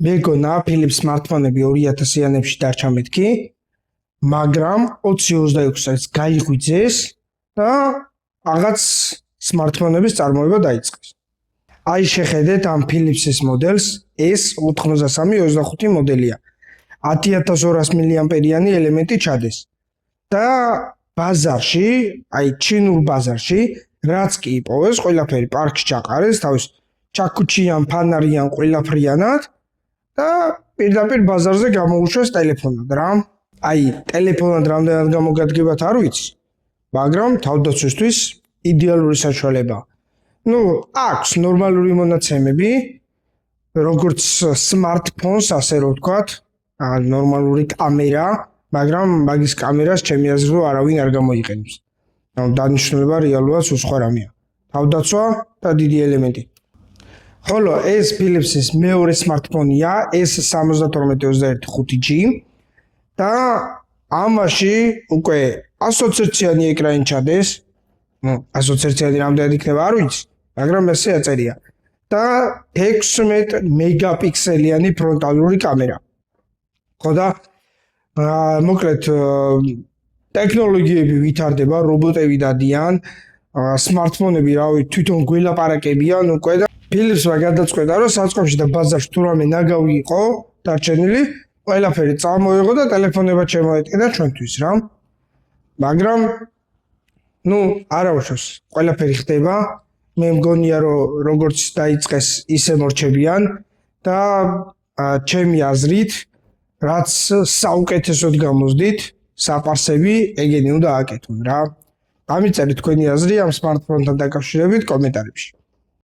მეგონა Philips smartphone-ები 2000-იანებში დარჩა მეთქი, მაგრამ 2026 წელს გაიღვიძეს და რაღაც smartphone-ების წარმოება დაიწყეს. აი შეხედეთ ამ Philips-ის მოდელს, ეს 8325 მოდელია. 10200 მAh-იანი ელემენტი ჩადეს. და ბაზარში, აი ჩინურ ბაზარში, რაც კი იპოვეს, ყველაფერი პარკში ჩაყარეს, თავის ჩაკუჩიან, ფანარიან, ყველაფრიანად და პირდაპირ ბაზარზე გამოუშვეს ტელეფონად რა. აი, ტელეფონად რამდენად გამოგადგებათ არ ვიცი, მაგრამ თავდაცვისთვის იდეალური საშუალება. აქვს ნორმალური მონაცემები, როგორც smartphone-ს, ასე რომ ვთქვათ, ნორმალური კამერა, მაგრამ მაგის კამერას ჩემი აზრით არავინ არ გამოიყენებს. დანიშნულება რეალურად სხვა რამეა. თავდაცვა და დიდი ელემენტი. ხოლო ეს Philips-ის მეორე smartphone-ია, ეს 7221 5G და ამაში უკვე 120-იანი ეკრანი ჩადეს. 120-იანი რამდენად იქნება არ ვიცი, მაგრამ ესე აწერია. და 16 მეგაპიქსელიანი ფრონტალური კამერა. ხო და მოკლედ ტექნოლოგიები ვითარდება, რობოტები დადიან, smartphone-ები რავი თვითონ გველაპარაკებიან უკვე და Philips-მა გადაწყვეტა რომ საწყობში და ბაზარში თუ რამე ნაგავი იყო დარჩენილი, ყველაფერი წამოიღო და ტელეფონებად შემოეტყიდა ჩვენთვის რა. მაგრამ არა უშავს, ყველაფერი ხდება. მე მგონია რომ როგორც დაიწყეს ისე მორჩებიან და ჩემი აზრით რაც საუკეთესოდ გამოსდით, საპარსები ეგენი უნდა აკეთონ რა. გამიწერეთ თქვენი აზრი ამ smartphone-თან დაკავშირებით კომენტარებში.